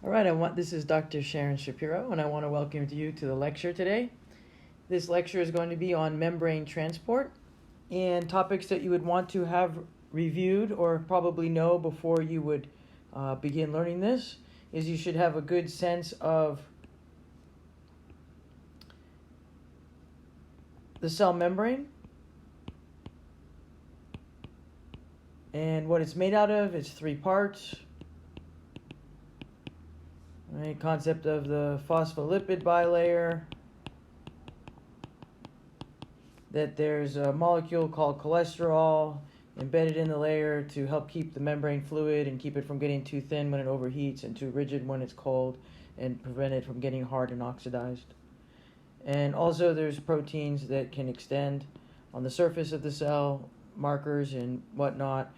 All right, this is Dr. Sharon Shapiro, and I want to welcome you to the lecture today. This lecture is going to be on membrane transport and topics that you would want to have reviewed or probably know before you would begin learning this. Is you should have a good sense of the cell membrane and what it's made out of. It's 3 parts. Right, concept of the phospholipid bilayer, that there's a molecule called cholesterol embedded in the layer to help keep the membrane fluid and keep it from getting too thin when it overheats and too rigid when it's cold and prevent it from getting hard and oxidized. And also there's proteins that can extend on the surface of the cell, markers and whatnot,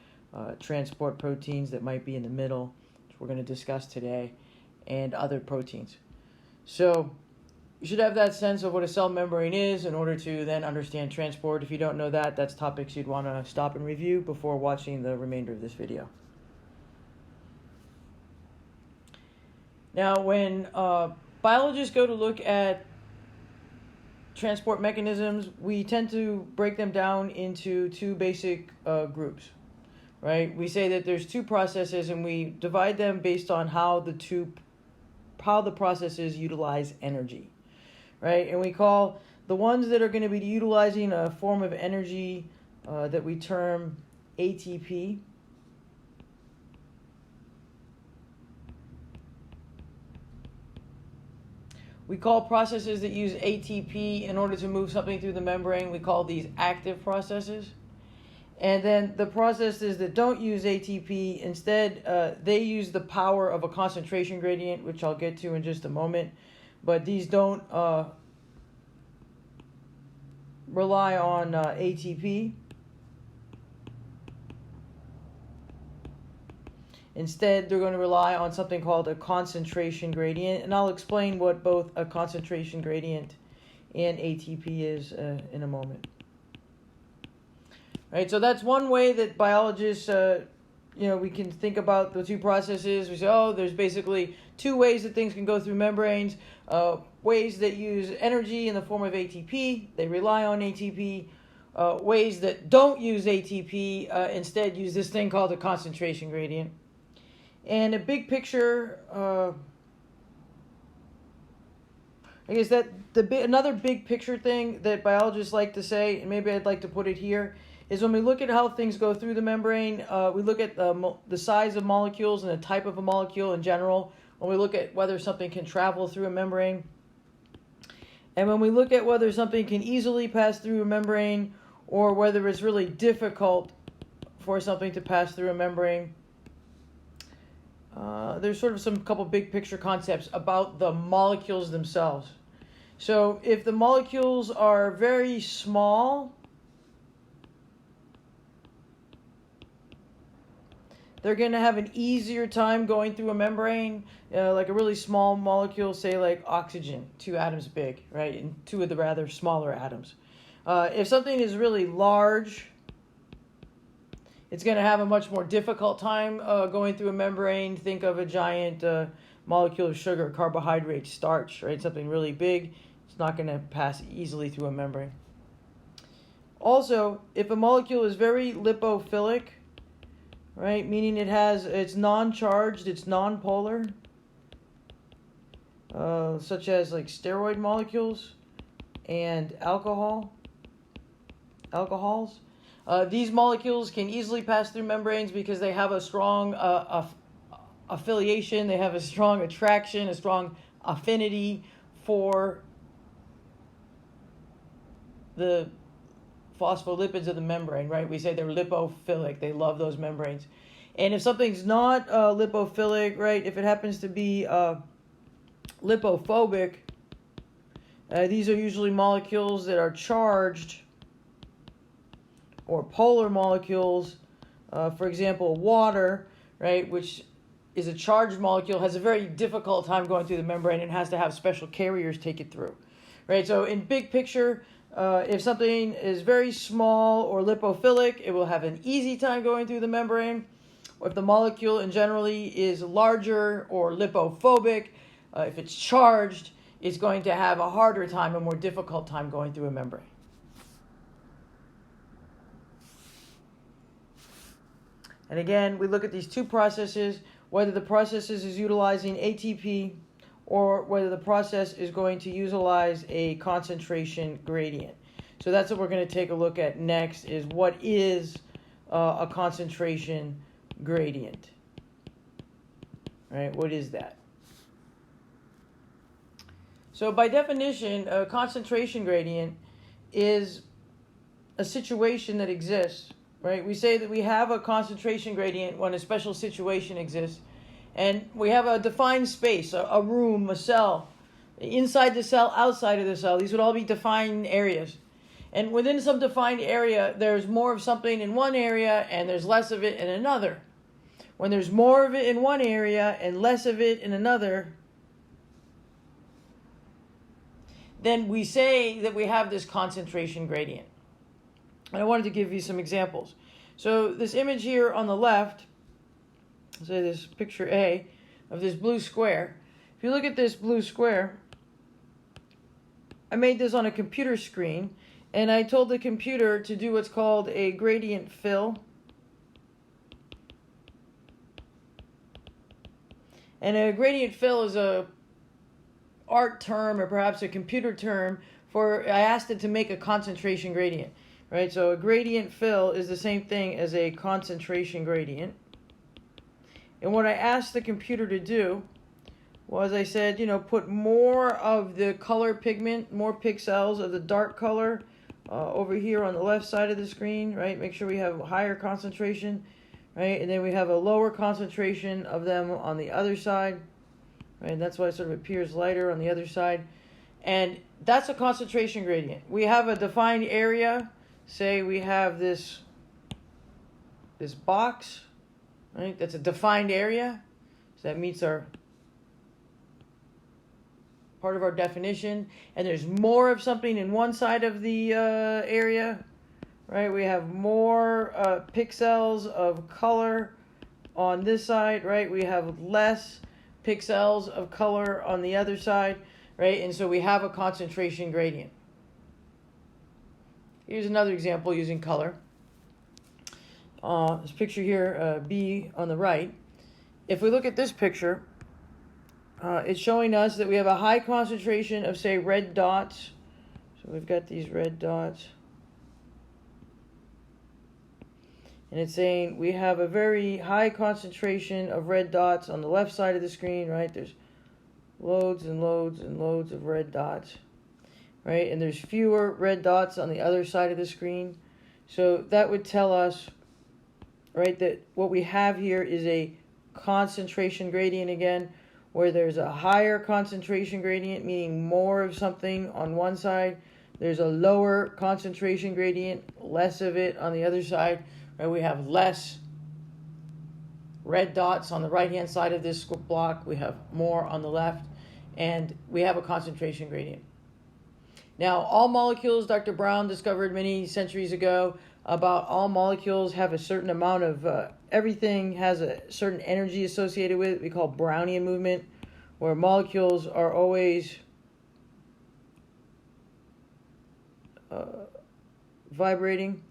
transport proteins that might be in the middle, which we're going to discuss today, and other proteins. So you should have that sense of what a cell membrane is in order to then understand transport. If you don't know that, that's topics you'd want to stop and review before watching the remainder of this video. Now, when biologists go to look at transport mechanisms, we tend to break them down into 2 basic groups, right? We say that there's 2 processes, and we divide them based on how the processes utilize energy, right? And we call the ones that are going to be utilizing a form of energy that we term ATP. We call processes that use ATP in order to move something through the membrane, we call these active processes. And then the processes that don't use ATP, instead, they use the power of a concentration gradient, which I'll get to in just a moment. But these don't rely on ATP. Instead, they're going to rely on something called a concentration gradient. And I'll explain what both a concentration gradient and ATP is in a moment. Right, so that's one way that biologists, we can think about the 2 processes. We say, there's basically 2 ways that things can go through membranes. Ways that use energy in the form of ATP, they rely on ATP. Ways that don't use ATP, instead use this thing called a concentration gradient. And a big picture, I guess that another big picture thing that biologists like to say, and maybe I'd like to put it here, is when we look at how things go through the membrane, we look at the size of molecules and the type of a molecule in general. When we look at whether something can travel through a membrane. And when we look at whether something can easily pass through a membrane or whether it's really difficult for something to pass through a membrane, there's sort of couple big picture concepts about the molecules themselves. So if the molecules are very small, they're going to have an easier time going through a membrane, like a really small molecule, say like oxygen, 2 atoms big, right, and 2 of the rather smaller atoms. If something is really large, it's going to have a much more difficult time going through a membrane. Think of a giant molecule of sugar, carbohydrate, starch, right, something really big. It's not going to pass easily through a membrane. Also, if a molecule is very lipophilic, right, meaning it's non-charged, it's non-polar, such as like steroid molecules and alcohols. These molecules can easily pass through membranes because they have a strong affiliation, they have a strong attraction, a strong affinity for the phospholipids of the membrane, right? We say they're lipophilic. They love those membranes. And if something's not lipophilic, right, if it happens to be lipophobic, these are usually molecules that are charged or polar molecules. For example, water, right, which is a charged molecule, has a very difficult time going through the membrane and has to have special carriers take it through, right? So in big picture, if something is very small or lipophilic, it will have an easy time going through the membrane. or if the molecule in generally is larger or lipophobic, if it's charged, it's going to have a harder time, a more difficult time going through a membrane. And again, we look at these two processes, whether the process is utilizing ATP or whether the process is going to utilize a concentration gradient. So that's what we're going to take a look at next, is what is a concentration gradient. Right? What is that? So by definition, a concentration gradient is a situation that exists. Right? We say that we have a concentration gradient when a special situation exists. And we have a defined space, a room, a cell, inside the cell, outside of the cell. These would all be defined areas. And within some defined area, there's more of something in one area and there's less of it in another. When there's more of it in one area and less of it in another, then we say that we have this concentration gradient. And I wanted to give you some examples. So this image here on the left, say this picture A of this blue square. If you look at this blue square, I made this on a computer screen, and I told the computer to do what's called a gradient fill. And a gradient fill is a art term or perhaps a computer term for, I asked it to make a concentration gradient. Right? So a gradient fill is the same thing as a concentration gradient. And what I asked the computer to do was I said, put more of the color pigment, more pixels of the dark color over here on the left side of the screen, right? Make sure we have a higher concentration, right? And then we have a lower concentration of them on the other side, right? And that's why it sort of appears lighter on the other side. And that's a concentration gradient. We have a defined area. Say we have this box. Right? That's a defined area. So that meets our part of our definition. And there's more of something in one side of the area. Right? We have more pixels of color on this side. Right? We have less pixels of color on the other side. Right? And so we have a concentration gradient. Here's another example using color. This picture here, B on the right. If we look at this picture, it's showing us that we have a high concentration of, say, red dots. So we've got these red dots. And it's saying we have a very high concentration of red dots on the left side of the screen, right? There's loads and loads and loads of red dots, right? And there's fewer red dots on the other side of the screen. So that would tell us, right, that what we have here is a concentration gradient again, where there's a higher concentration gradient, meaning more of something on one side. There's a lower concentration gradient, less of it on the other side. Right? We have less red dots on the right-hand side of this block. We have more on the left, and we have a concentration gradient. Now, all molecules, Dr. Brown discovered many centuries ago, about all molecules have a certain amount of, everything has a certain energy associated with it. We call Brownian movement, where molecules are always vibrating.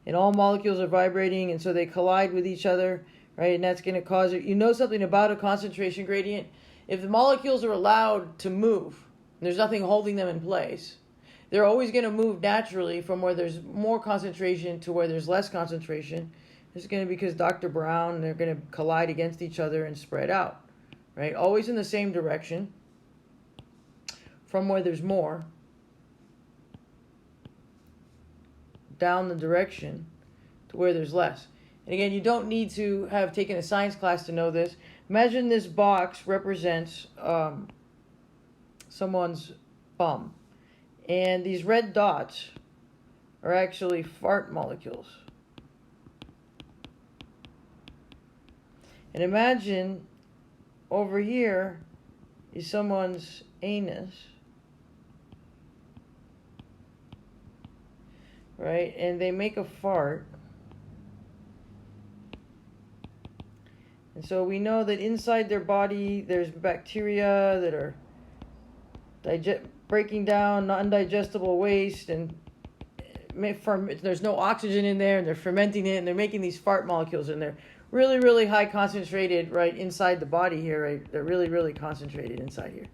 And all molecules are vibrating, and so they collide with each other, right? And that's going to cause it. You know something about a concentration gradient? If the molecules are allowed to move, and there's nothing holding them in place, they're always going to move naturally from where there's more concentration to where there's less concentration. This is going to be because Dr. Brown, they're going to collide against each other and spread out, right? Always in the same direction from where there's more down the direction to where there's less. And again, you don't need to have taken a science class to know this. Imagine this box represents someone's bum. And these red dots are actually fart molecules. And imagine over here is someone's anus. Right? And they make a fart. And so we know that inside their body there's bacteria that are breaking down undigestible waste, and there's no oxygen in there, and they're fermenting it, and they're making these fart molecules, and they're really, really high concentrated right inside the body here, right? They're really, really concentrated inside here.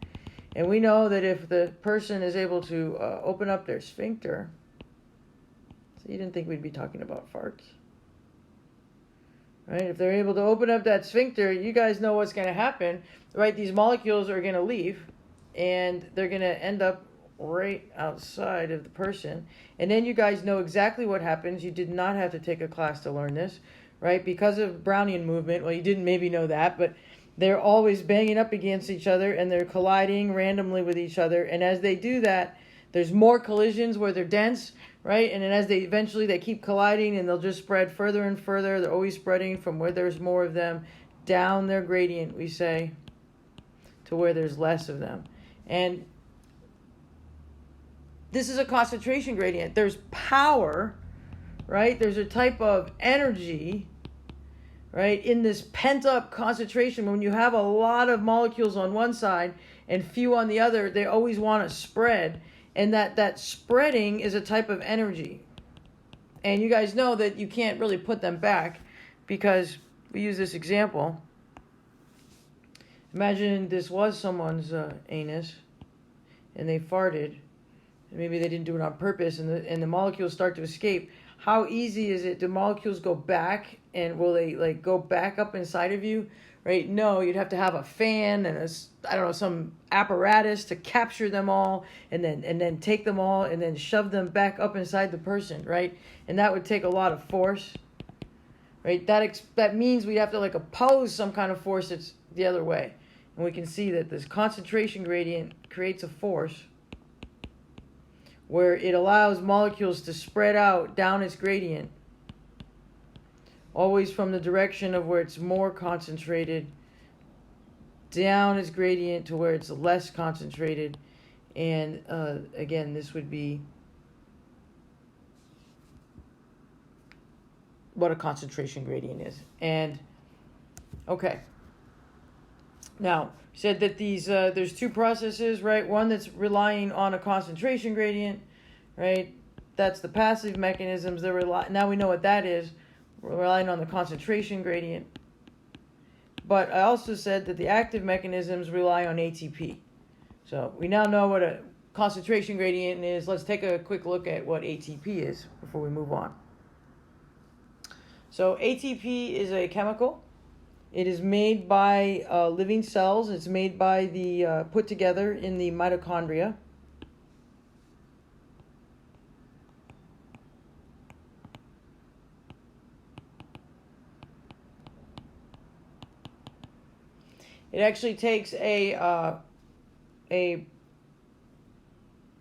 And we know that if the person is able to open up their sphincter, so you didn't think we'd be talking about farts, right? If they're able to open up that sphincter, you guys know what's going to happen, right? These molecules are going to leave, and they're going to end up right outside of the person. And then you guys know exactly what happens. You did not have to take a class to learn this, right? Because of Brownian movement, well, you didn't maybe know that, but they're always banging up against each other, and they're colliding randomly with each other. And as they do that, there's more collisions where they're dense, right? And then as they keep colliding, and they'll just spread further and further. They're always spreading from where there's more of them down their gradient, we say, to where there's less of them. And this is a concentration gradient. There's power, right? There's a type of energy, right, in this pent-up concentration. When you have a lot of molecules on one side and few on the other, they always want to spread. And that spreading is a type of energy. And you guys know that you can't really put them back, because we use this example. Imagine this was someone's anus, and they farted. Maybe they didn't do it on purpose, and the molecules start to escape. How easy is it? Do molecules go back, and will they like go back up inside of you? Right? No, you'd have to have a fan and some apparatus to capture them all, and then take them all and then shove them back up inside the person, right? And that would take a lot of force, right? That means we'd have to like oppose some kind of force that's the other way. And we can see that this concentration gradient creates a force where it allows molecules to spread out down its gradient, always from the direction of where it's more concentrated, down its gradient to where it's less concentrated. And again, this would be what a concentration gradient is. And okay. Now, said that there's two processes, right? One that's relying on a concentration gradient, right? That's the passive mechanisms that now we know what that is. We're relying on the concentration gradient. But I also said that the active mechanisms rely on ATP. So we now know what a concentration gradient is. Let's take a quick look at what ATP is before we move on. So ATP is a chemical. It is made by living cells. It's made by put together in the mitochondria. It actually takes a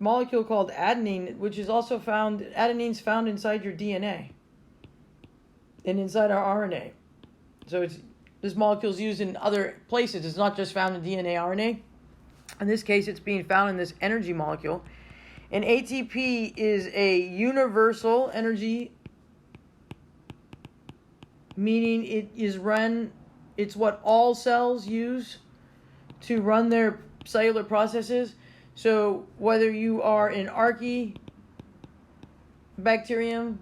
molecule called adenine, which is also adenine's found inside your DNA and inside our RNA. So this molecule is used in other places. It's not just found in DNA, RNA. In this case, it's being found in this energy molecule. And ATP is a universal energy, meaning it's what all cells use to run their cellular processes. So whether you are an archaebacterium,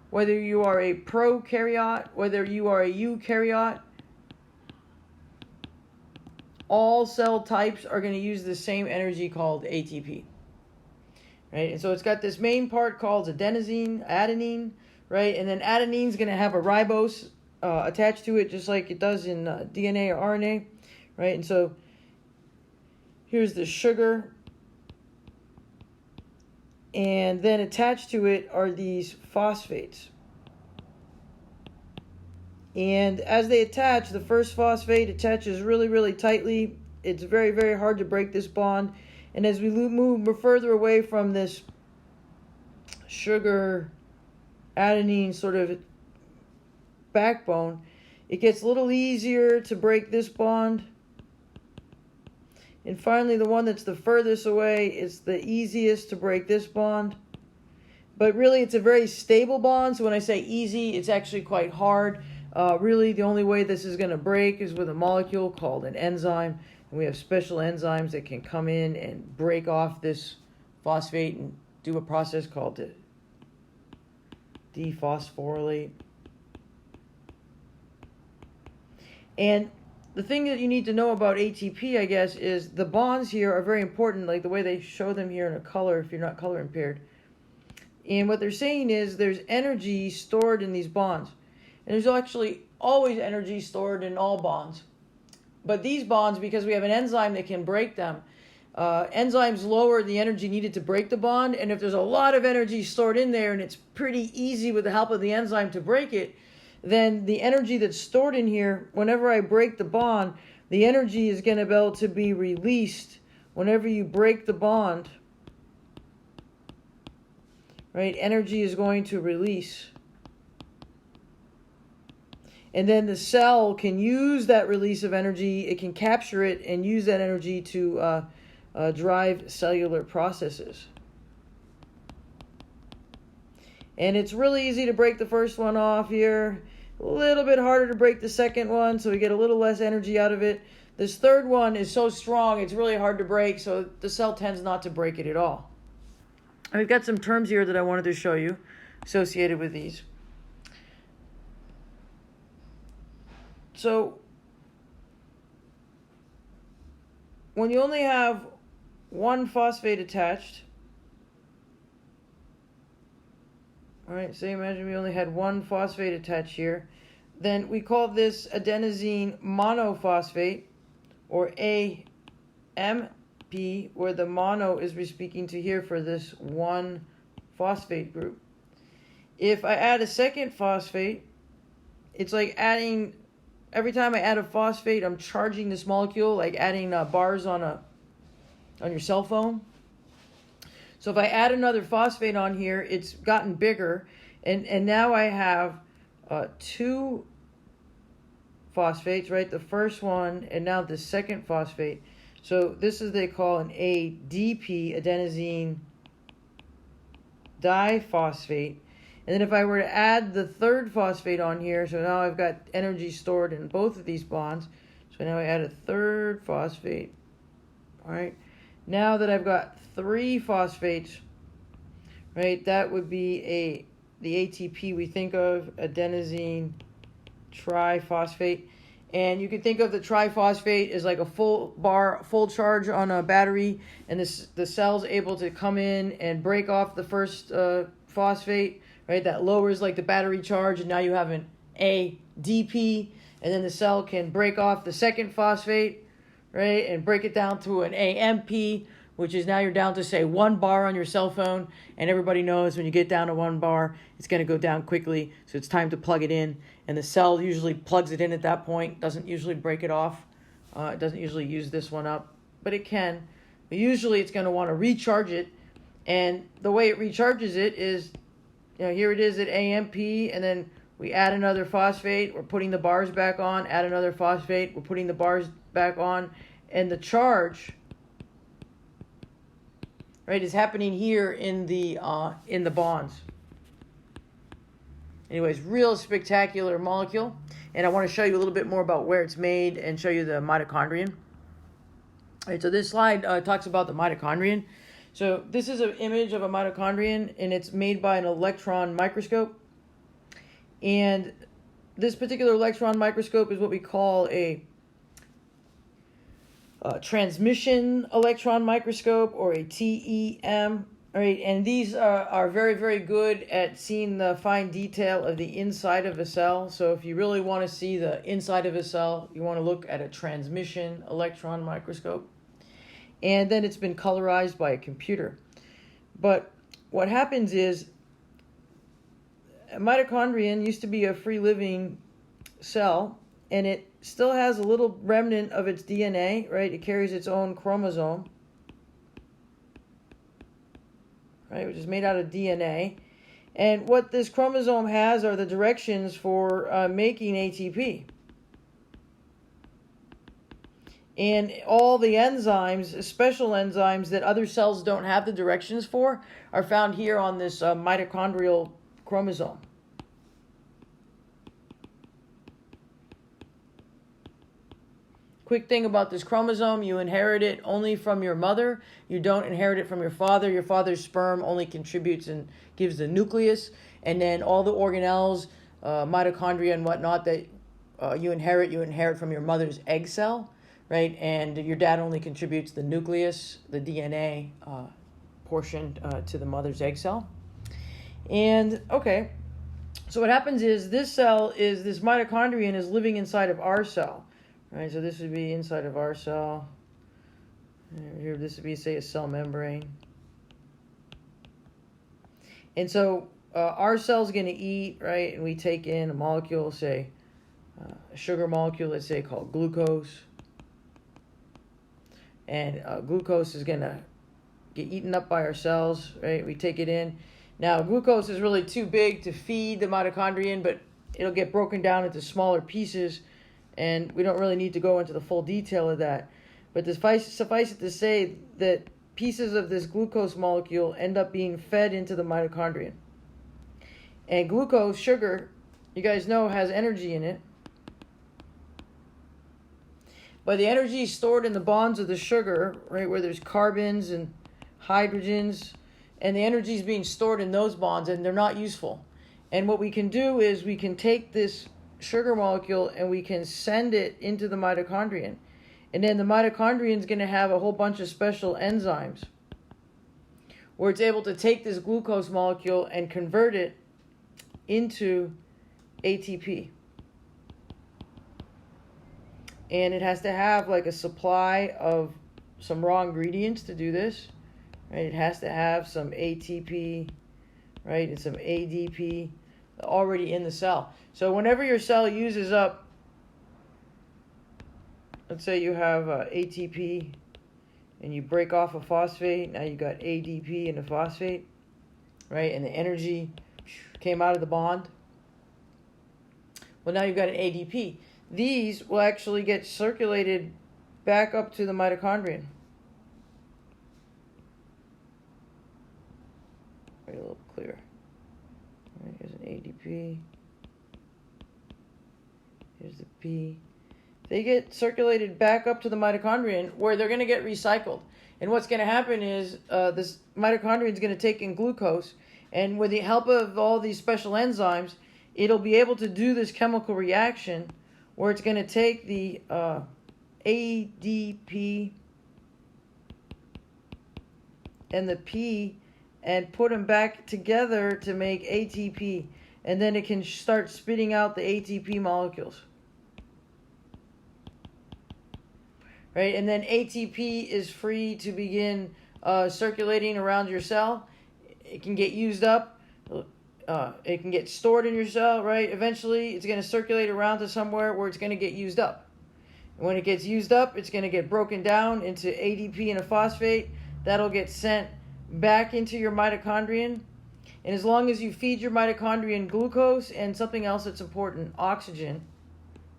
whether you are a prokaryote, whether you are a eukaryote, all cell types are going to use the same energy called ATP. Right? And so it's got this main part called adenine, right? And then adenine's going to have a ribose attached to it, just like it does in DNA or RNA, right? And so here's the sugar, and then attached to it are these phosphates. And as they attach, the first phosphate attaches really, really tightly. It's very, very hard to break this bond. And as we move further away from this sugar adenine sort of backbone, it gets a little easier to break this bond. And finally, the one that's the furthest away is the easiest to break this bond. But really, it's a very stable bond. So when I say easy, it's actually quite hard. Really, the only way this is going to break is with a molecule called an enzyme. And we have special enzymes that can come in and break off this phosphate and do a process called dephosphorylate. And the thing that you need to know about ATP, I guess, is the bonds here are very important, like the way they show them here in a color if you're not color impaired. And what they're saying is there's energy stored in these bonds. And there's actually always energy stored in all bonds. But these bonds, because we have an enzyme that can break them, enzymes lower the energy needed to break the bond. And if there's a lot of energy stored in there and it's pretty easy with the help of the enzyme to break it, then the energy that's stored in here, whenever I break the bond, the energy is going to be able to be released whenever you break the bond. Right? Energy is going to release. And then the cell can use that release of energy. It can capture it and use that energy to drive cellular processes. And it's really easy to break the first one off here. A little bit harder to break the second one, so we get a little less energy out of it. This third one is so strong, it's really hard to break, so the cell tends not to break it at all. I've got some terms here that I wanted to show you associated with these. So, when you only have one phosphate attached, all right, so imagine we only had one phosphate attached here, then we call this adenosine monophosphate, or AMP, where the mono is we're speaking to here for this one phosphate group. If I add a second phosphate, it's like adding, every time I add a phosphate, I'm charging this molecule, like adding bars on your cell phone. So if I add another phosphate on here, it's gotten bigger, and now I have two phosphates, right? The first one, and now the second phosphate. So this is they call an ADP, adenosine diphosphate. And then if I were to add the third phosphate on here, so now I've got energy stored in both of these bonds. So now I add a third phosphate. All right. Now that I've got three phosphates, right, that would be the ATP we think of, adenosine triphosphate. And you can think of the triphosphate as like a full charge on a battery, and the cell's able to come in and break off the first phosphate, right? That lowers like the battery charge, and now you have an ADP, and then the cell can break off the second phosphate, right, and break it down to an AMP, which is now you're down to, say, 1 bar on your cell phone, and everybody knows when you get down to 1 bar, it's going to go down quickly, so it's time to plug it in, and the cell usually plugs it in at that point, doesn't usually break it off, it doesn't usually use this one up, but it can. But usually it's going to want to recharge it, and the way it recharges it is, you know, here it is at AMP, and then we add another phosphate, we're putting the bars back on, add another phosphate, we're putting the bars back on, and the charge, right, is happening here in the bonds. Anyways, real spectacular molecule, and I want to show you a little bit more about where it's made and show you the mitochondrion. All right, so this slide talks about the mitochondrion. So this is an image of a mitochondrion, and it's made by an electron microscope. And this particular electron microscope is what we call a transmission electron microscope, or a TEM. All right, and these are very, very good at seeing the fine detail of the inside of a cell. So if you really want to see the inside of a cell, you want to look at a transmission electron microscope. And then it's been colorized by a computer. But what happens is, a mitochondrion used to be a free-living cell, and it still has a little remnant of its DNA, right? It carries its own chromosome, right, which is made out of DNA. And what this chromosome has are the directions for making ATP. And all the enzymes, special enzymes that other cells don't have the directions for, are found here on this mitochondrial chromosome. Quick thing about this chromosome, you inherit it only from your mother. You don't inherit it from your father. Your father's sperm only contributes and gives the nucleus. And then all the organelles, mitochondria and whatnot that you inherit from your mother's egg cell, right? And your dad only contributes the nucleus, the DNA portion to the mother's egg cell. And okay, so what happens is this mitochondrion is living inside of our cell, right? So this would be inside of our cell. And here, this would be, say, a cell membrane. And so our cell's going to eat, right? And we take in a molecule, say, a sugar molecule, let's say, called glucose. And glucose is going to get eaten up by our cells, right? We take it in. Now, glucose is really too big to feed the mitochondrion, but it'll get broken down into smaller pieces, and we don't really need to go into the full detail of that. But suffice it to say that pieces of this glucose molecule end up being fed into the mitochondrion. And glucose, sugar, you guys know, has energy in it. But the energy is stored in the bonds of the sugar, right, where there's carbons and hydrogens, and the energy is being stored in those bonds, and they're not useful. And what we can do is we can take this sugar molecule and we can send it into the mitochondrion. And then the mitochondrion is going to have a whole bunch of special enzymes where it's able to take this glucose molecule and convert it into ATP. And it has to have like a supply of some raw ingredients to do this. Right? It has to have some ATP, right, and some ADP already in the cell. So whenever your cell uses up, let's say you have ATP and you break off a phosphate, now you got ADP in the phosphate, right, and the energy came out of the bond. Well, now you've got an ADP. These will actually get circulated back up to the mitochondrion. A little clearer. Right, here's an ADP. Here's the P. They get circulated back up to the mitochondrion where they're going to get recycled. And what's going to happen is this mitochondrion is going to take in glucose, and with the help of all these special enzymes, it'll be able to do this chemical reaction where it's going to take the ADP and the P and put them back together to make ATP. And then it can start spitting out the ATP molecules. Right? And then ATP is free to begin circulating around your cell. It can get used up. It can get stored in your cell, right? Eventually, it's going to circulate around to somewhere where it's going to get used up. And when it gets used up, it's going to get broken down into ADP and a phosphate. That'll get sent back into your mitochondrion. And as long as you feed your mitochondrion glucose and something else that's important, oxygen.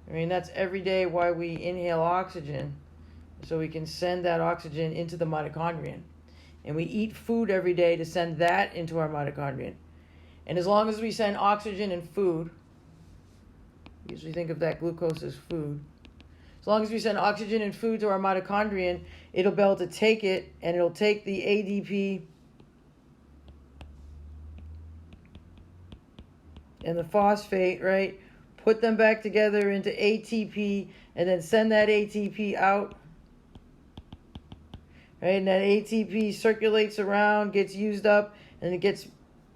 I mean, that's every day why we inhale oxygen, so we can send that oxygen into the mitochondrion. And we eat food every day to send that into our mitochondrion. And as long as we send oxygen and food, we usually think of that glucose as food. As long as we send oxygen and food to our mitochondrion, it'll be able to take it, and it'll take the ADP and the phosphate, right? Put them back together into ATP, and then send that ATP out. Right? And that ATP circulates around, gets used up, and it gets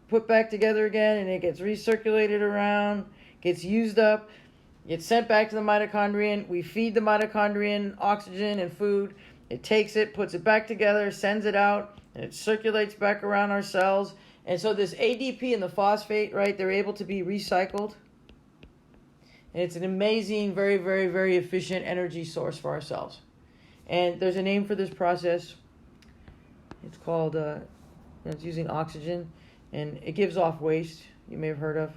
put back together again, and it gets recirculated around, gets used up, gets sent back to the mitochondrion. We feed the mitochondrion oxygen and food. It takes it, puts it back together, sends it out, and it circulates back around our cells. And so this ADP and the phosphate, right, they're able to be recycled. And it's an amazing, very, very, very efficient energy source for our cells. And there's a name for this process. It's called, it's using oxygen, and it gives off waste you may have heard of.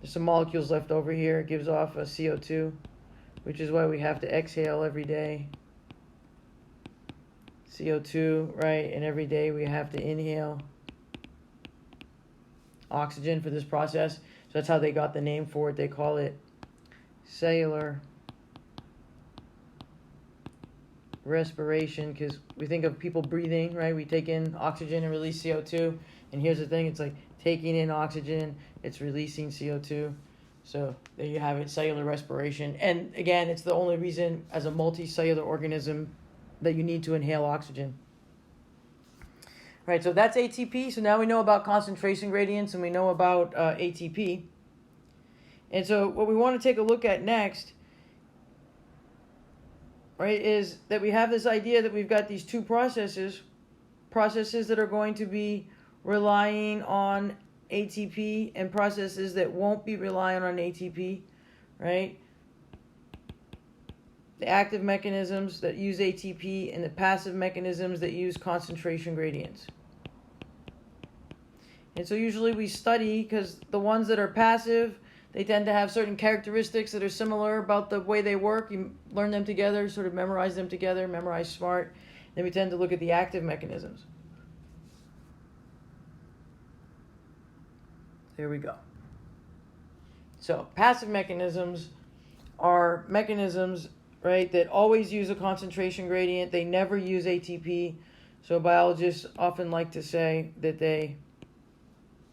There's some molecules left over here. It gives off a CO2, which is why we have to exhale every day. CO2, right? And every day we have to inhale oxygen for this process. So that's how they got the name for it. They call it cellular respiration, because we think of people breathing, right? We take in oxygen and release CO2. And here's the thing, it's like taking in oxygen, it's releasing CO2. So there you have it, cellular respiration. And again, it's the only reason as a multicellular organism that you need to inhale oxygen. Right, so that's ATP. So now we know about concentration gradients and we know about ATP. And so what we want to take a look at next, right, is that we have this idea that we've got these two processes that are going to be relying on ATP and processes that won't be relying on ATP, right? The active mechanisms that use ATP and the passive mechanisms that use concentration gradients. And so usually we study, because the ones that are passive, they tend to have certain characteristics that are similar about the way they work. You learn them together, sort of memorize them together, memorize smart. Then we tend to look at the active mechanisms. There we go. So passive mechanisms are mechanisms, right, that always use a concentration gradient. They never use ATP. So biologists often like to say that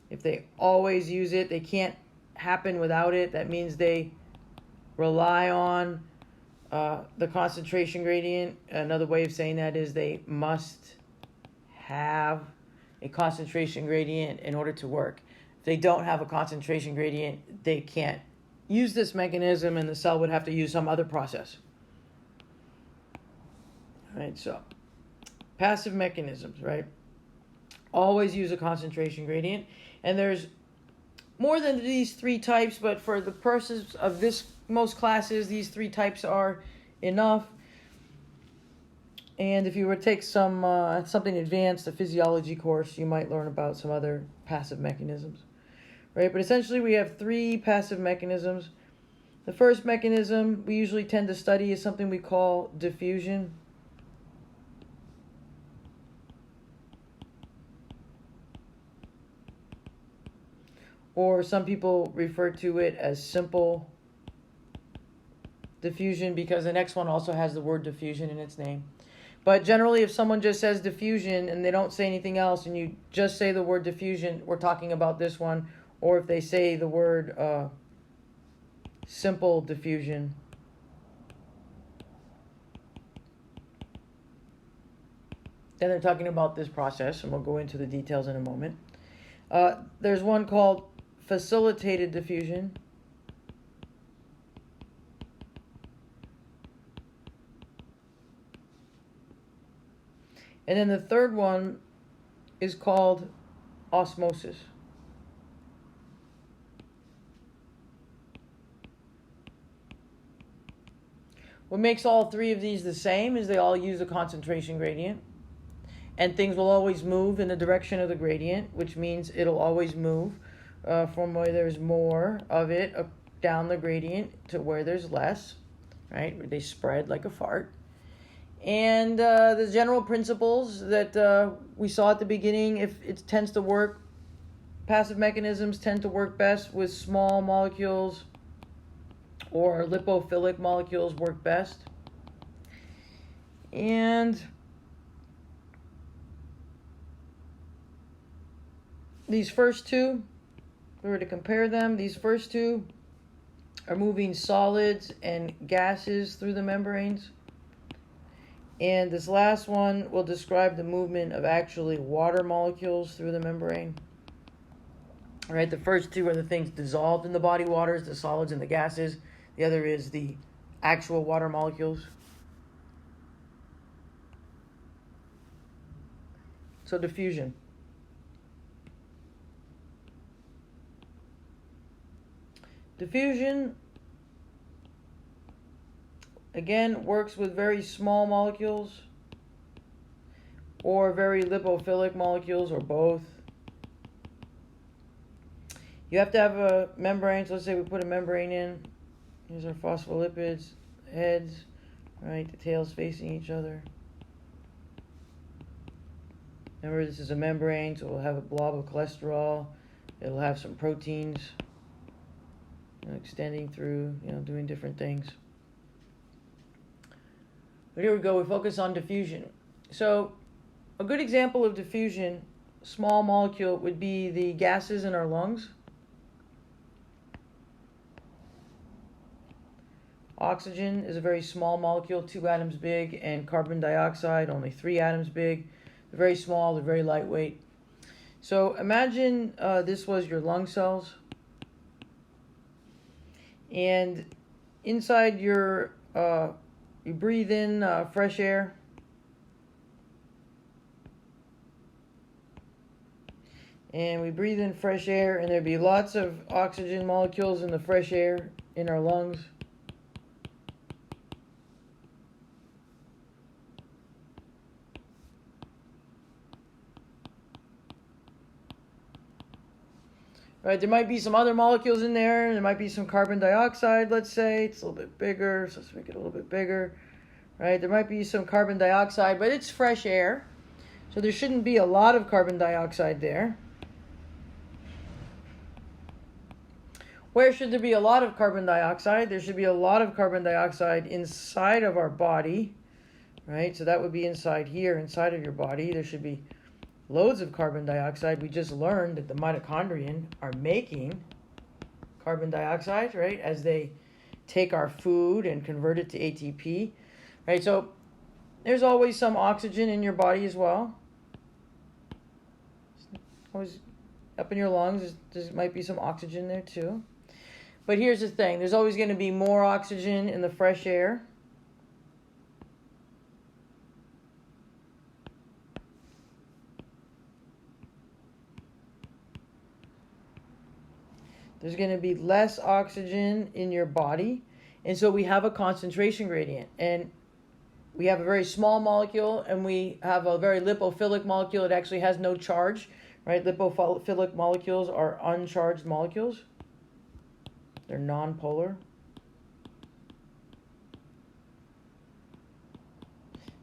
if they always use it, they can't happen without it. That means they rely on the concentration gradient. Another way of saying that is they must have a concentration gradient in order to work. If they don't have a concentration gradient, they can't use this mechanism, and the cell would have to use some other process. All right, so passive mechanisms, right, always use a concentration gradient. And there's more than these three types, but for the purposes of most classes, these three types are enough. And if you were to take something advanced, a physiology course, you might learn about some other passive mechanisms, right? But essentially we have three passive mechanisms. The first mechanism we usually tend to study is something we call diffusion. Or some people refer to it as simple diffusion, because the next one also has the word diffusion in its name. But generally, if someone just says diffusion and they don't say anything else, and you just say the word diffusion, we're talking about this one. Or if they say the word simple diffusion, then they're talking about this process, and we'll go into the details in a moment. There's one called facilitated diffusion. And then the third one is called osmosis. What makes all three of these the same is they all use a concentration gradient. And things will always move in the direction of the gradient, which means it'll always move from where there's more of it down the gradient to where there's less, right? They spread like a fart. And the general principles that we saw at the beginning, if it tends to work, passive mechanisms tend to work best with small molecules, or lipophilic molecules work best. And these first two, if we were to compare them, these first two are moving solids and gases through the membranes. And this last one will describe the movement of actually water molecules through the membrane. All right, the first two are the things dissolved in the body waters, the solids and the gases. The other is the actual water molecules. So diffusion. Diffusion, again, works with very small molecules or very lipophilic molecules, or both. You have to have a membrane. So let's say we put a membrane in. Here's our phospholipids, heads, right? The tails facing each other. Remember, this is a membrane, so we'll have a blob of cholesterol. It'll have some proteins extending through, doing different things. But here we go, we focus on diffusion. So a good example of diffusion, small molecule, would be the gases in our lungs. Oxygen is a very small molecule, 2 atoms big, and carbon dioxide, only 3 atoms big. They're very small, they're very lightweight. So imagine this was your lung cells. And inside your, you breathe in fresh air. And we breathe in fresh air, and there'd be lots of oxygen molecules in the fresh air in our lungs. Right, there might be some other molecules in there. There might be some carbon dioxide, let's say. It's a little bit bigger, so let's make it a little bit bigger. Right, there might be some carbon dioxide, but it's fresh air. So there shouldn't be a lot of carbon dioxide there. Where should there be a lot of carbon dioxide? There should be a lot of carbon dioxide inside of our body. Right, so that would be inside here, inside of your body. There should be loads of carbon dioxide. We just learned that the mitochondria are making carbon dioxide, right, as they take our food and convert it to ATP, right? So there's always some oxygen in your body as well. Always up in your lungs, there might be some oxygen there too. But here's the thing, there's always going to be more oxygen in the fresh air. There's going to be less oxygen in your body. And so we have a concentration gradient. And we have a very small molecule, and we have a very lipophilic molecule. It actually has no charge, right? Lipophilic molecules are uncharged molecules. They're nonpolar.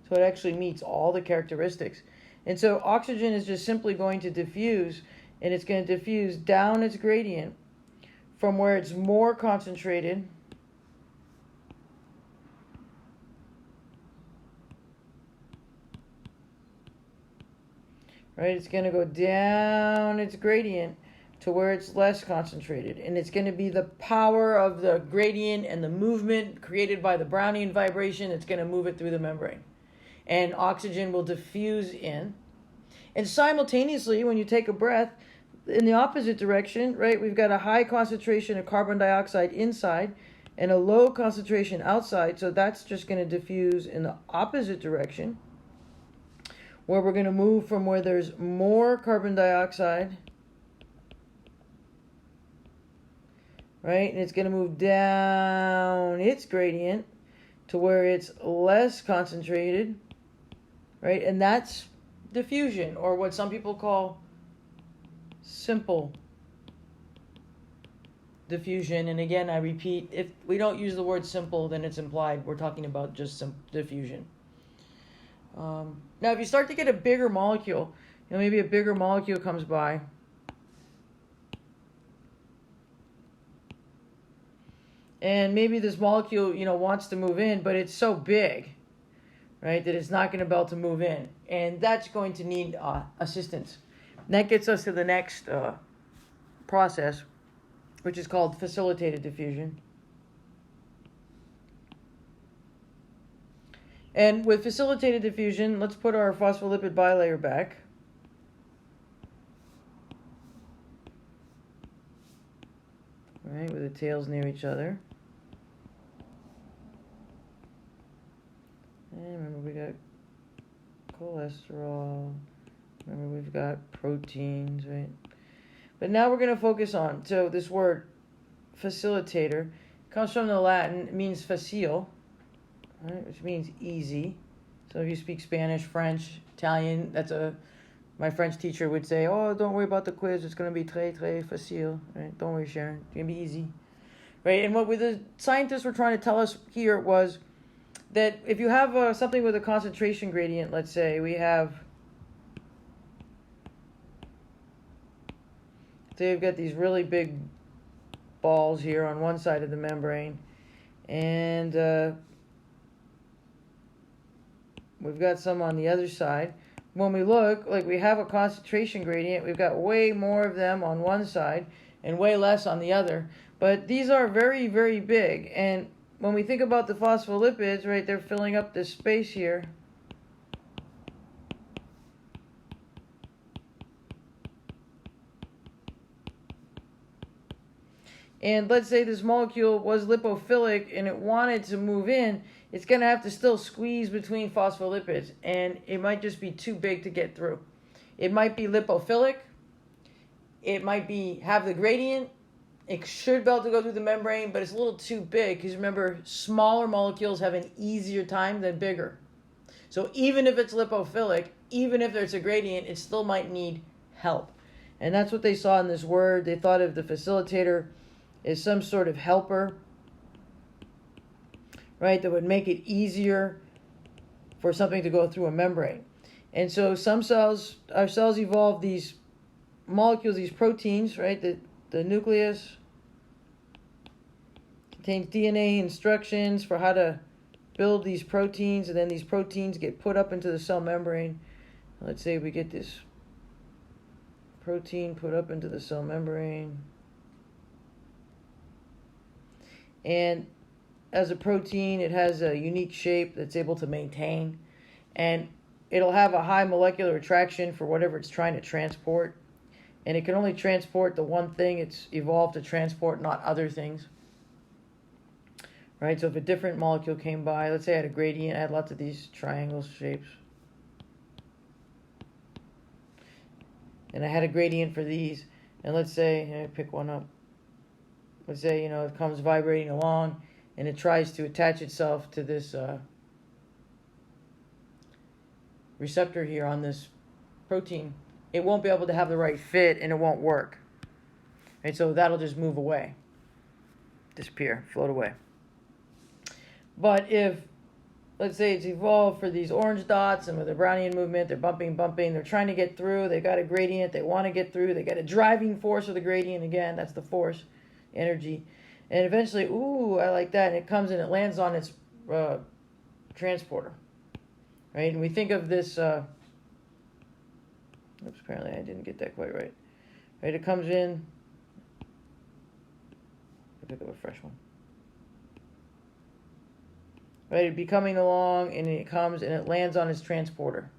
So it actually meets all the characteristics. And so oxygen is just simply going to diffuse, and it's going to diffuse down its gradient from where it's more concentrated right? It's going to go down its gradient to where it's less concentrated. And it's going to be the power of the gradient and the movement created by the Brownian vibration that's going to move it through the membrane. And oxygen will diffuse in. And simultaneously, when you take a breath, in the opposite direction, right, we've got a high concentration of carbon dioxide inside and a low concentration outside. So that's just going to diffuse in the opposite direction, where we're going to move from where there's more carbon dioxide, right, and it's going to move down its gradient to where it's less concentrated, right, and that's diffusion, or what some people call simple diffusion. And again, I repeat, if we don't use the word simple, then it's implied we're talking about just some diffusion. Now, if you start to get a bigger molecule, maybe a bigger molecule comes by, and maybe this molecule, wants to move in, but it's so big, right, that it's not going to be able to move in, and that's going to need assistance. And that gets us to the next process, which is called facilitated diffusion. And with facilitated diffusion, let's put our phospholipid bilayer back. All right, with the tails near each other. And remember, we got cholesterol. Remember, we've got proteins, right? But now we're going to focus on, so this word facilitator comes from the Latin. It means facile, right, which means easy. So if you speak Spanish, French, Italian, my French teacher would say, oh, don't worry about the quiz. It's going to be très, très facile, right? Don't worry, Sharon. It's going to be easy, right? And what the scientists were trying to tell us here was that if you have something with a concentration gradient, let's say we have, so you've got these really big balls here on one side of the membrane, and we've got some on the other side. When we look, like we have a concentration gradient, we've got way more of them on one side and way less on the other. But these are very, very big. And when we think about the phospholipids, right, they're filling up this space here. And let's say this molecule was lipophilic and it wanted to move in, it's going to have to still squeeze between phospholipids, and it might just be too big to get through. It might be lipophilic. It might have the gradient. It should be able to go through the membrane, but it's a little too big because remember, smaller molecules have an easier time than bigger. So even if it's lipophilic, even if there's a gradient, it still might need help. And that's what they saw in this word. They thought of the facilitator as some sort of helper, right, that would make it easier for something to go through a membrane. And so our cells evolve these molecules, these proteins, right? The nucleus contains DNA instructions for how to build these proteins, and then these proteins get put up into the cell membrane. Let's say we get this protein put up into the cell membrane. And as a protein, it has a unique shape that's able to maintain, and it'll have a high molecular attraction for whatever it's trying to transport, and it can only transport the one thing it's evolved to transport, not other things, right? So if a different molecule came by, let's say I had a gradient, I had lots of these triangle shapes, and I had a gradient for these, and let's say, I pick one up, let's say, it comes vibrating along, and it tries to attach itself to this receptor here on this protein. It won't be able to have the right fit, and it won't work. Right? So that'll just move away, disappear, float away. But if, let's say it's evolved for these orange dots, and with the Brownian movement, they're bumping, they're trying to get through, they've got a gradient, they want to get through, they got a driving force of the gradient, again, that's the force, energy. And eventually, ooh, I like that, and it comes and it lands on its transporter, right? And we think of this, oops, apparently I didn't get that quite right. Right, it comes in, I'll pick up a fresh one. Right, it'd be coming along, and it comes and it lands on its transporter.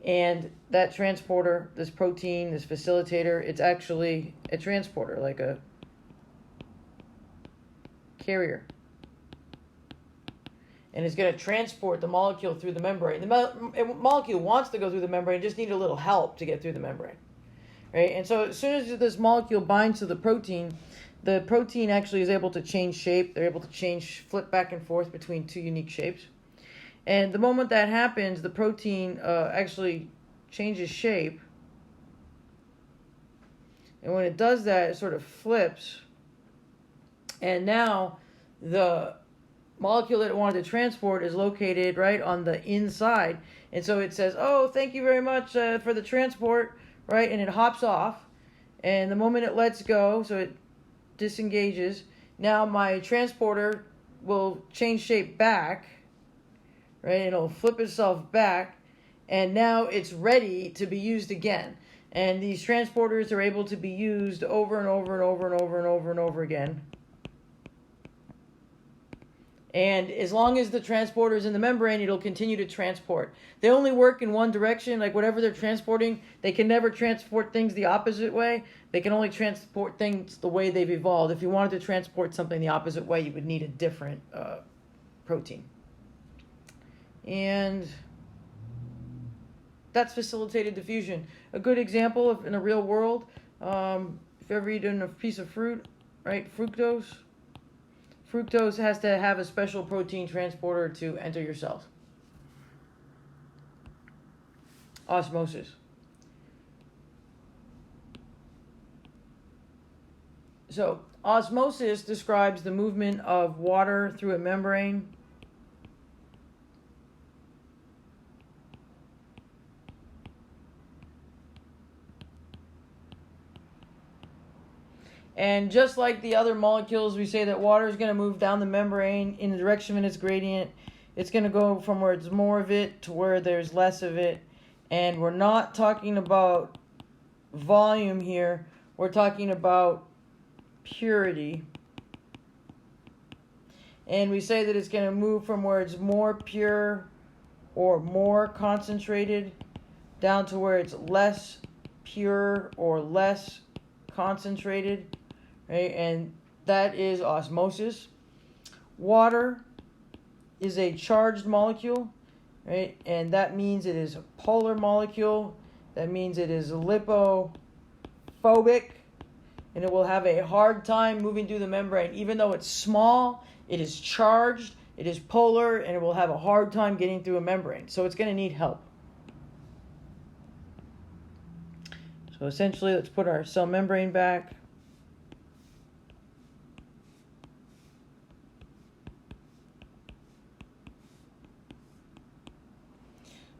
And that transporter, this protein, this facilitator, it's actually a transporter, like a carrier, and it's going to transport the molecule through the membrane. The molecule wants to go through the membrane, just need a little help to get through the membrane, right? And so as soon as this molecule binds to the protein actually is able to change shape. They're able to flip back and forth between two unique shapes. And the moment that happens, the protein actually changes shape. And when it does that, it sort of flips. And now the molecule that it wanted to transport is located right on the inside. And so it says, oh, thank you very much for the transport, right? And it hops off. And the moment it lets go, so it disengages, now my transporter will change shape back, right? It'll flip itself back. And now it's ready to be used again. And these transporters are able to be used over and over and over and over and over and over again. And as long as the transporter is in the membrane, it'll continue to transport. They only work in one direction, like whatever they're transporting. They can never transport things the opposite way. They can only transport things the way they've evolved. If you wanted to transport something the opposite way, you would need a different protein. And that's facilitated diffusion. A good example of in a real world, if you've ever eaten a piece of fruit, right, fructose. Fructose has to have a special protein transporter to enter your cells. Osmosis. So, osmosis describes the movement of water through a membrane. And just like the other molecules, we say that water is going to move down the membrane in the direction of its gradient. it's going to go from where it's more of it to where there's less of it. And we're not talking about volume here. We're talking about purity. And we say that it's going to move from where it's more pure or more concentrated down to where it's less pure or less concentrated, right? And that is osmosis. Water is a charged molecule, right? And that means it is a polar molecule. That means it is lipophobic, and it will have a hard time moving through the membrane. Even though it's small, it is charged, it is polar, and it will have a hard time getting through a membrane. So it's going to need help. So essentially, let's put our cell membrane back.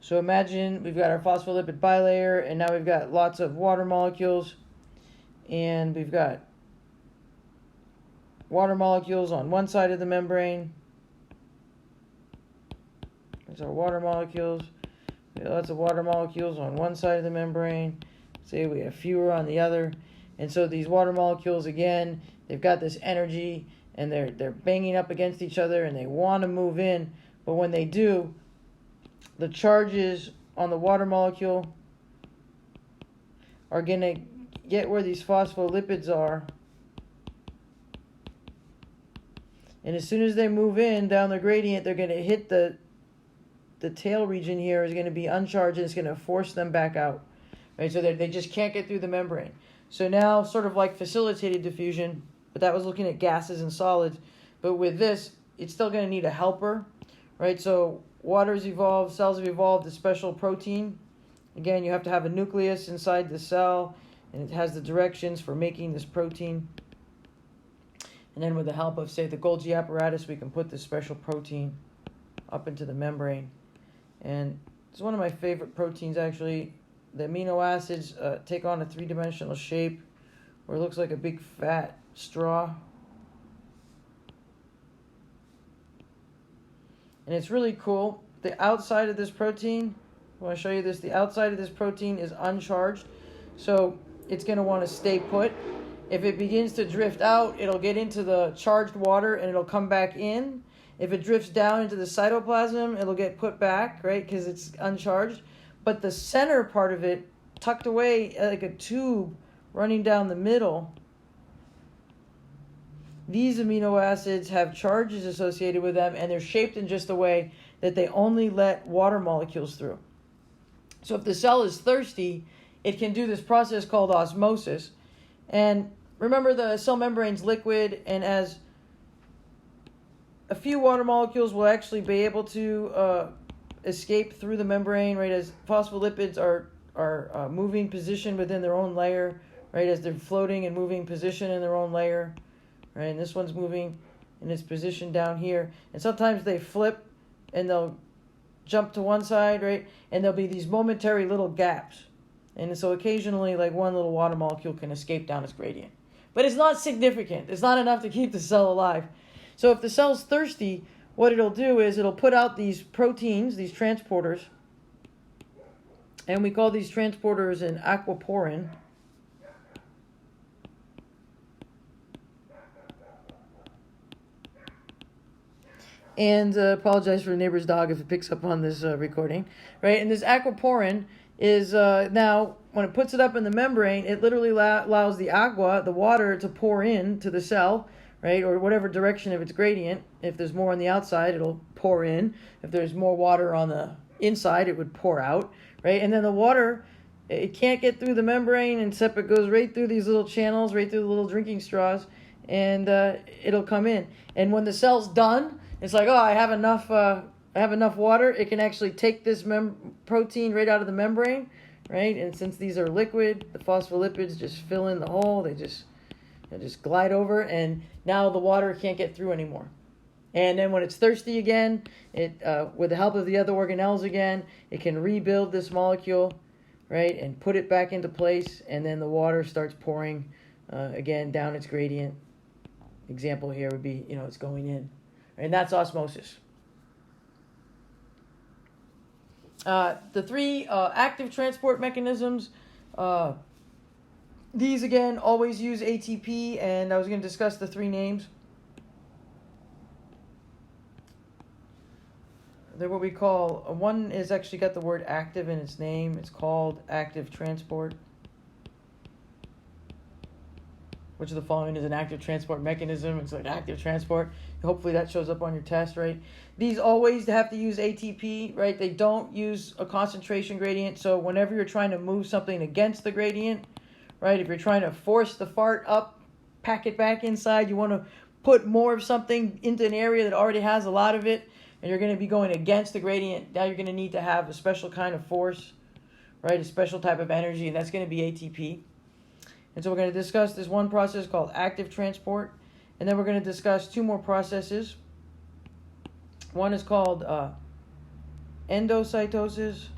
So imagine we've got our phospholipid bilayer, and now we've got lots of water molecules, and we've got water molecules on one side of the membrane. There's our water molecules. We have lots of water molecules on one side of the membrane. Say we have fewer on the other. And so these water molecules, again, they've got this energy, and they're banging up against each other, and they want to move in. But when they do, the charges on the water molecule are going to get where these phospholipids are. And as soon as they move in down the gradient, they're going to hit the tail region here is going to be uncharged, and it's going to force them back out. Right? So they just can't get through the membrane. So now, sort of like facilitated diffusion, but that was looking at gases and solids. But with this, it's still going to need a helper. Right? So water's evolved, cells have evolved a special protein. Again, you have to have a nucleus inside the cell, and it has the directions for making this protein. And then with the help of, say, the Golgi apparatus, we can put this special protein up into the membrane. And it's one of my favorite proteins, actually. The amino acids take on a three-dimensional shape where it looks like a big fat straw. And it's really cool. The outside of this protein, I want to show you this, the outside of this protein is uncharged. So it's going to want to stay put. If it begins to drift out, it'll get into the charged water and it'll come back in. If it drifts down into the cytoplasm, it'll get put back, right, because it's uncharged. But the center part of it, tucked away like a tube running down the middle, these amino acids have charges associated with them, and they're shaped in just a way that they only let water molecules through. So if the cell is thirsty, it can do this process called osmosis. And remember, the cell membrane's liquid, and as a few water molecules will actually be able to escape through the membrane, right, as phospholipids are moving position within their own layer, right, as they're floating and moving position in their own layer, right, and this one's moving in its position down here, and sometimes they flip and they'll jump to one side, right, and there'll be these momentary little gaps, and so occasionally, like, one little water molecule can escape down its gradient, but it's not significant. It's not enough to keep the cell alive. So if the cell's thirsty, what it'll do is it'll put out these proteins, these transporters, and we call these transporters an aquaporin. And apologize for the neighbor's dog if it picks up on this recording, right? And this aquaporin is now, when it puts it up in the membrane, it literally allows the agua, the water, to pour in to the cell, right, or whatever direction of its gradient. If there's more on the outside, it'll pour in. If there's more water on the inside, it would pour out, right? And then the water, it can't get through the membrane, except it goes right through these little channels, right through the little drinking straws, and it'll come in. And when the cell's done, it's like, oh, I have enough water. It can actually take this protein right out of the membrane, right? And since these are liquid, the phospholipids just fill in the hole. They just glide over, and now the water can't get through anymore. And then when it's thirsty again, it with the help of the other organelles again, it can rebuild this molecule, right, and put it back into place, and then the water starts pouring again down its gradient. Example here would be, it's going in. And that's osmosis. The three active transport mechanisms, these again always use ATP, and I was going to discuss the three names. They're what we call, one is actually got the word active in its name. It's called active transport. Which of the following is an active transport mechanism? It's like active transport. Hopefully that shows up on your test, right? These always have to use ATP, right? They don't use a concentration gradient. So whenever you're trying to move something against the gradient, right? If you're trying to force the fart up, pack it back inside, you want to put more of something into an area that already has a lot of it, and you're going to be going against the gradient. Now you're going to need to have a special kind of force, right? A special type of energy, and that's going to be ATP. And so we're going to discuss this one process called active transport, and then we're going to discuss two more processes. One is called endocytosis,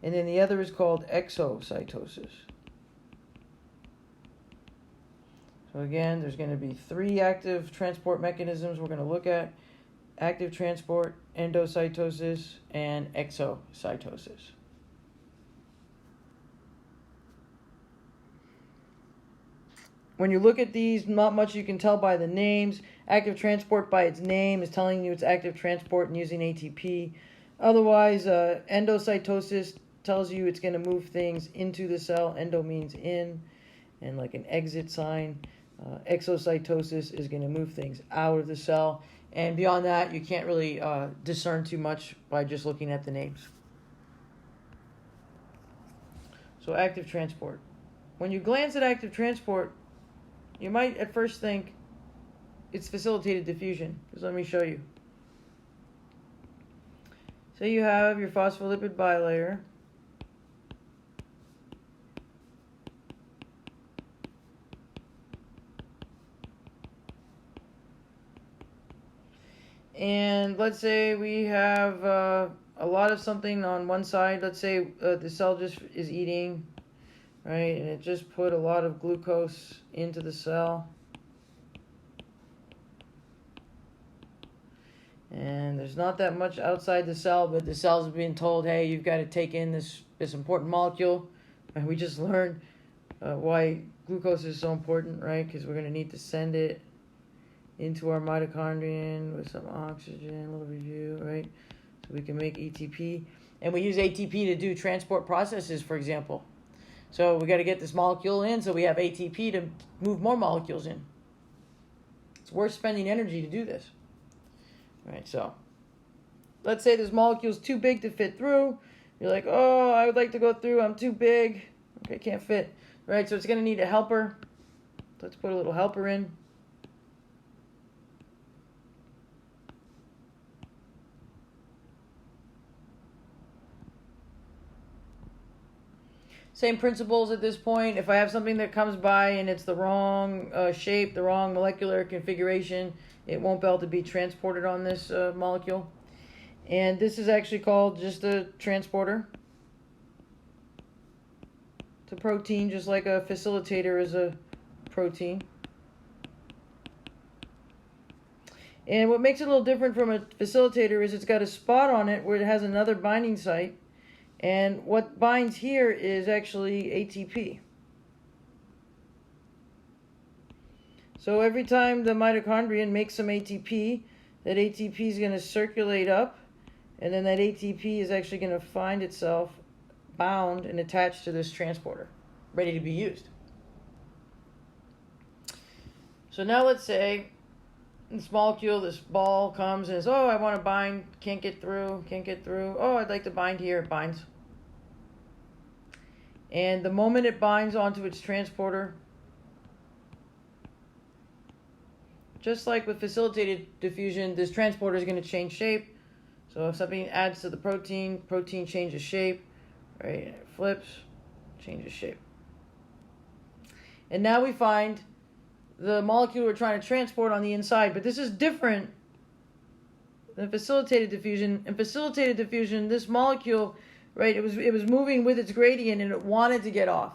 and then the other is called exocytosis. So again, there's going to be three active transport mechanisms we're going to look at: active transport, endocytosis, and exocytosis. When you look at these, not much you can tell by the names. Active transport by its name is telling you it's active transport and using ATP. Otherwise, endocytosis tells you it's going to move things into the cell. Endo means in, and like an exit sign. Exocytosis is going to move things out of the cell. And beyond that, you can't really discern too much by just looking at the names. So active transport. When you glance at active transport, you might at first think it's facilitated diffusion. Just let me show you. Say you have your phospholipid bilayer. And let's say we have a lot of something on one side. Let's say the cell just is eating, right? And it just put a lot of glucose into the cell. And there's not that much outside the cell, but the cell's being told, hey, you've got to take in this important molecule. And we just learned why glucose is so important, right? Because we're going to need to send it into our mitochondrion with some oxygen, a little review, right? So we can make ATP. And we use ATP to do transport processes, for example. So we got to get this molecule in, so we have ATP to move more molecules in. It's worth spending energy to do this. All right, so let's say this molecule's too big to fit through. You're like, oh, I would like to go through. I'm too big. Okay, can't fit. Right, so it's going to need a helper. Let's put a little helper in. Same principles at this point. If I have something that comes by and it's the wrong shape, the wrong molecular configuration, it won't be able to be transported on this molecule. And this is actually called just a transporter. It's a protein, just like a facilitator is a protein. And what makes it a little different from a facilitator is it's got a spot on it where it has another binding site. And what binds here is actually ATP. So every time the mitochondrion makes some ATP, that ATP is going to circulate up, and then that ATP is actually going to find itself bound and attached to this transporter, ready to be used. So now let's say this molecule, this ball comes and says, oh, I want to bind, can't get through. Oh, I'd like to bind here, it binds. And the moment it binds onto its transporter, just like with facilitated diffusion, this transporter is going to change shape. So if something adds to the protein changes shape, right? It flips, changes shape. And now we find the molecule we're trying to transport on the inside, but this is different than facilitated diffusion. In facilitated diffusion, this molecule, right, it was moving with its gradient and it wanted to get off.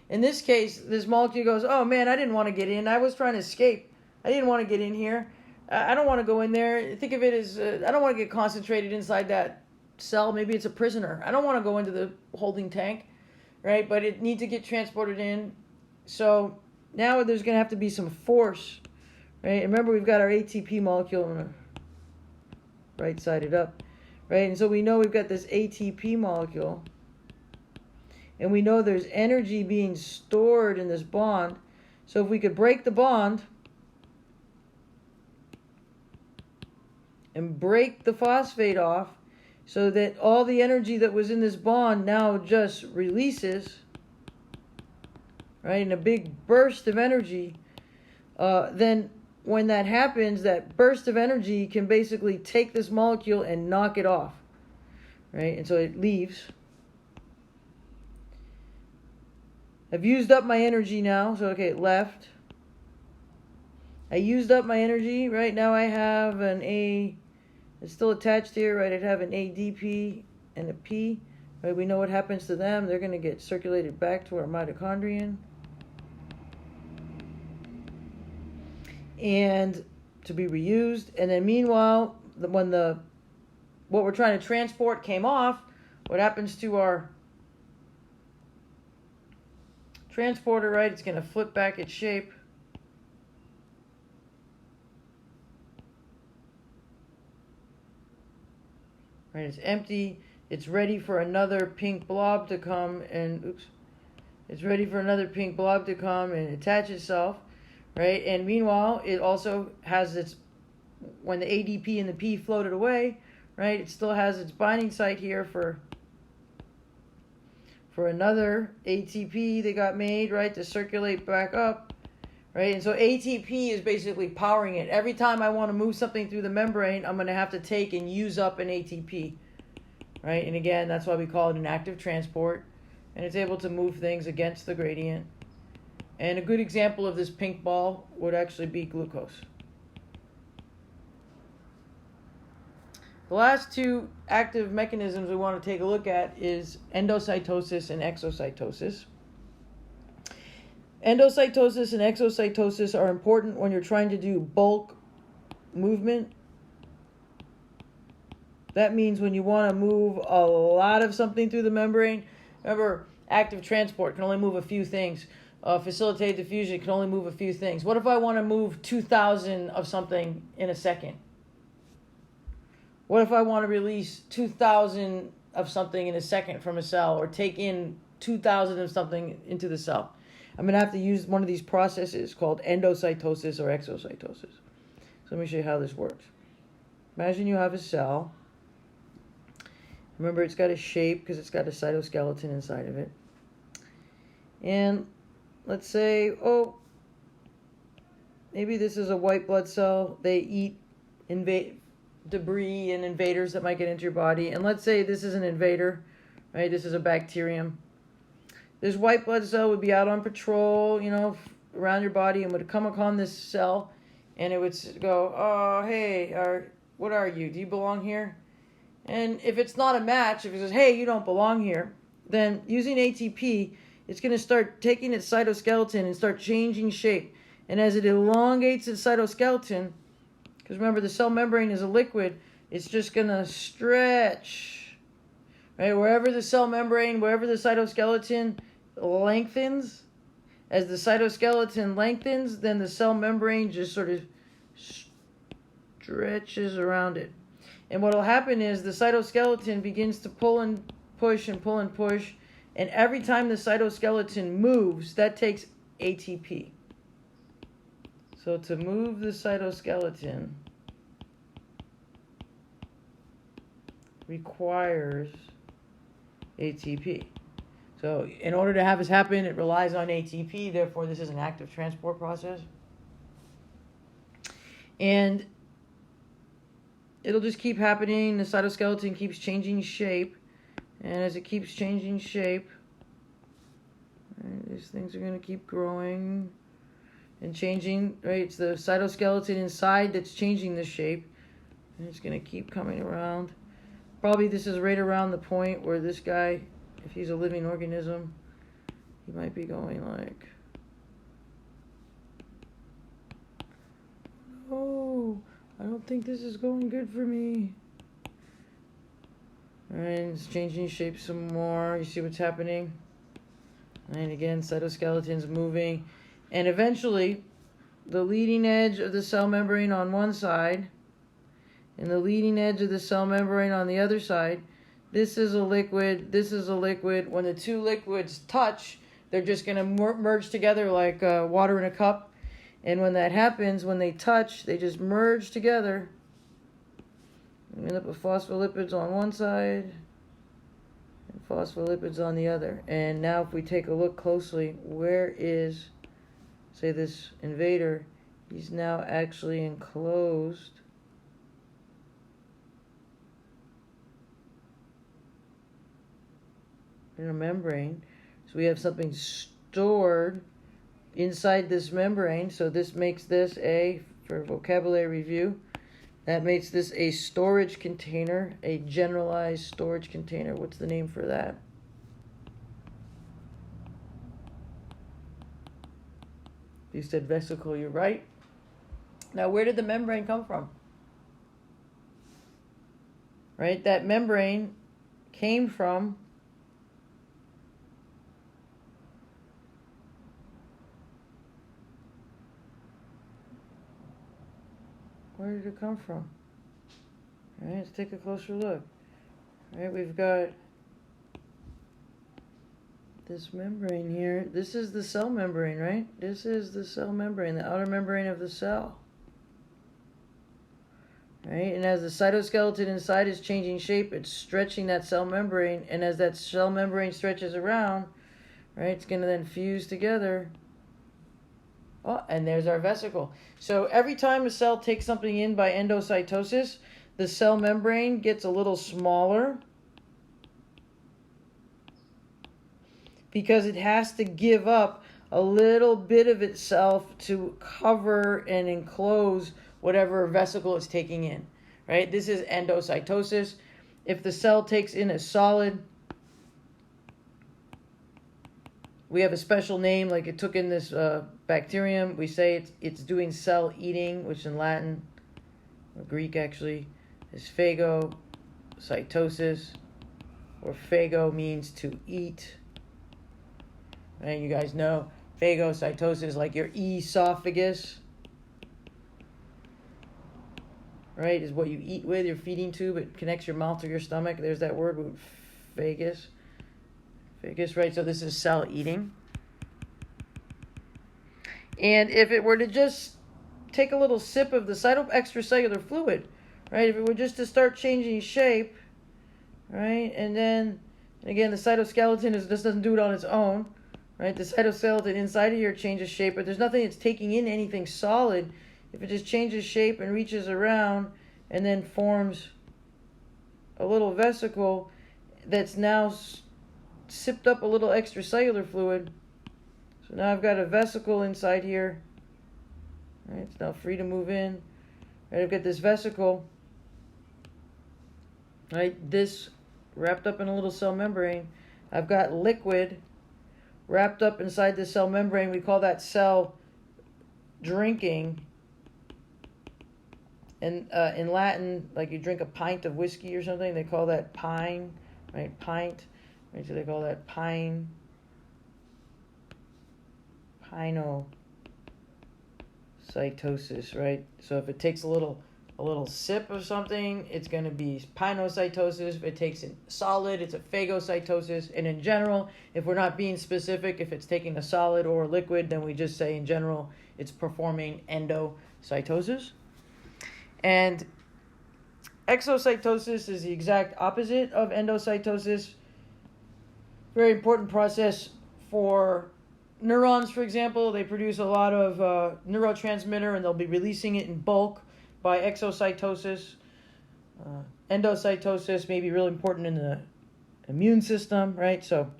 In this case, this molecule goes, oh man, I didn't want to get in. I was trying to escape. I didn't want to get in here. I don't want to go in there. Think of it as I don't want to get concentrated inside that cell. Maybe it's a prisoner. I don't want to go into the holding tank, right? But it needs to get transported in. So now there's going to have to be some force, right? And remember, we've got our ATP molecule. I'm going to right side it up, right? And so we know we've got this ATP molecule. And we know there's energy being stored in this bond. So if we could break the bond and break the phosphate off so that all the energy that was in this bond now just releases, right, in a big burst of energy, then when that happens, that burst of energy can basically take this molecule and knock it off, right? And so it leaves. I've used up my energy now, so okay, it left. I used up my energy, right? Now I have an A, it's still attached here, right? I'd have an ADP and a P, right? We know what happens to them. They're going to get circulated back to our mitochondrion. And to be reused. And then meanwhile, when what we're trying to transport came off, what happens to our transporter, right? It's going to flip back its shape. Right, it's empty. It's ready for another pink blob to come and, it's ready for another pink blob to come and attach itself, right? And meanwhile, it also has its, when the ADP and the P floated away, right, it still has its binding site here for another ATP that got made, right, to circulate back up, right? And so ATP is basically powering it. Every time I want to move something through the membrane, I'm going to have to take and use up an ATP, right? And again, that's why we call it an active transport, and it's able to move things against the gradient. And a good example of this pink ball would actually be glucose. The last two active mechanisms we want to take a look at is endocytosis and exocytosis. Endocytosis and exocytosis are important when you're trying to do bulk movement. That means when you want to move a lot of something through the membrane. Remember, active transport can only move a few things. Facilitated diffusion can only move a few things. What if I want to move 2,000 of something in a second? What if I want to release 2,000 of something in a second from a cell, or take in 2,000 of something into the cell? I'm going to have to use one of these processes called endocytosis or exocytosis. So let me show you how this works. Imagine you have a cell. Remember, it's got a shape because it's got a cytoskeleton inside of it. And let's say, maybe this is a white blood cell. They eat debris and invaders that might get into your body. And let's say this is an invader, right? This is a bacterium. This white blood cell would be out on patrol, around your body, and would come upon this cell, and it would go, oh, hey, what are you? Do you belong here? And if it's not a match, if it says, hey, you don't belong here, then using ATP, it's going to start taking its cytoskeleton and start changing shape. And as it elongates its cytoskeleton, because remember, the cell membrane is a liquid, it's just going to stretch, right? Wherever the cell membrane, wherever the cytoskeleton lengthens, as the cytoskeleton lengthens, then the cell membrane just sort of stretches around it. And what will happen is the cytoskeleton begins to pull and push and pull and push, and every time the cytoskeleton moves, that takes ATP. So to move the cytoskeleton requires ATP. So in order to have this happen, it relies on ATP. Therefore, this is an active transport process. And it'll just keep happening. The cytoskeleton keeps changing shape. And as it keeps changing shape, right, these things are going to keep growing and changing, right? It's the cytoskeleton inside that's changing the shape, and it's going to keep coming around. Probably this is right around the point where this guy, if he's a living organism, he might be going like, oh, think this is going good for me. Alright, it's changing shape some more. You see what's happening? And again, cytoskeleton's moving. And eventually, the leading edge of the cell membrane on one side and the leading edge of the cell membrane on the other side, this is a liquid, this is a liquid. When the two liquids touch, they're just going to merge together like water in a cup. And when that happens, when they touch, they just merge together. We end up with phospholipids on one side and phospholipids on the other. And now if we take a look closely, where is, say, this invader? He's now actually enclosed in a membrane. So we have something stored inside this membrane. So this makes this a, for vocabulary review, that makes this a storage container, a generalized storage container. What's the name for that? You said vesicle, you're right. Now, where did the membrane come from? Right, that membrane came from where did it come from? All right, let's take a closer look. All right, we've got this membrane here. This is the cell membrane, right? This is the cell membrane, the outer membrane of the cell. Right, and as the cytoskeleton inside is changing shape, it's stretching that cell membrane, and as that cell membrane stretches around, right, it's going to then fuse together. Oh, and there's our vesicle. So every time a cell takes something in by endocytosis, the cell membrane gets a little smaller because it has to give up a little bit of itself to cover and enclose whatever vesicle it's taking in, right? This is endocytosis. If the cell takes in a solid, we have a special name, like it took in this bacterium. We say it's doing cell eating, which in Latin, or Greek actually, is phagocytosis, or phago means to eat. Right? You guys know phagocytosis, like your esophagus, right, is what you eat with, your feeding tube. It connects your mouth to your stomach. There's that word, phagus. Phagus, right? So this is cell eating. And if it were to just take a little sip of the extracellular fluid, right? If it were just to start changing shape, right? And then, again, the cytoskeleton just doesn't do it on its own, right? The cytoskeleton inside of here changes shape, but there's nothing that's taking in anything solid. If it just changes shape and reaches around and then forms a little vesicle that's now sipped up a little extracellular fluid. So now I've got a vesicle inside here. Right, it's now free to move in. Right, I've got this vesicle. Right, this wrapped up in a little cell membrane. I've got liquid wrapped up inside the cell membrane. We call that cell drinking. And in Latin, like you drink a pint of whiskey or something, they call that pine, right? Pint. Right, so they call that pinocytosis, right? So if it takes a little sip of something, it's going to be pinocytosis. If it takes it solid, it's a phagocytosis. And in general, if we're not being specific, if it's taking a solid or a liquid, then we just say in general it's performing endocytosis. And exocytosis is the exact opposite of endocytosis. Very important process for neurons, for example. They produce a lot of neurotransmitter, and they'll be releasing it in bulk by exocytosis. Endocytosis may be really important in the immune system, right? So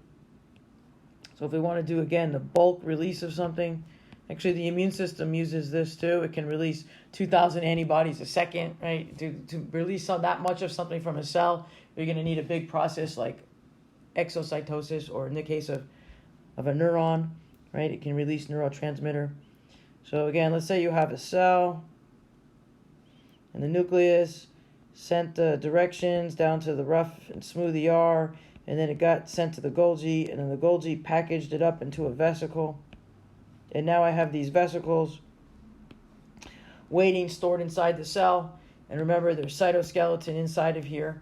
if we want to do, again, the bulk release of something, actually the immune system uses this too. It can release 2,000 antibodies a second, right? To release that much of something from a cell, you're going to need a big process like exocytosis, or in the case of a neuron, right? It can release neurotransmitter. So again, let's say you have a cell. And the nucleus sent the directions down to the rough and smooth ER, and then it got sent to the Golgi, and then the Golgi packaged it up into a vesicle. And now I have these vesicles waiting, stored inside the cell. And remember, there's cytoskeleton inside of here.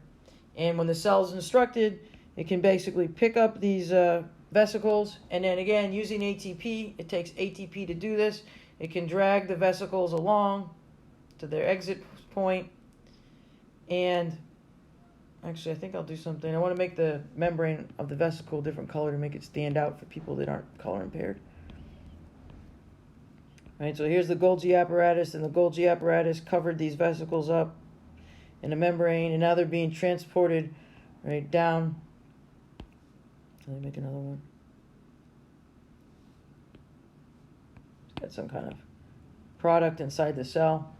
And when the cell is instructed, it can basically pick up these vesicles, and then again, using ATP, it takes ATP to do this. It can drag the vesicles along to their exit point. And actually, I think I'll do something. I want to make the membrane of the vesicle a different color to make it stand out for people that aren't color impaired. Right, so here's the Golgi apparatus, and the Golgi apparatus covered these vesicles up in a membrane, and now they're being transported right down. Let me make another one. It's got some kind of product inside the cell.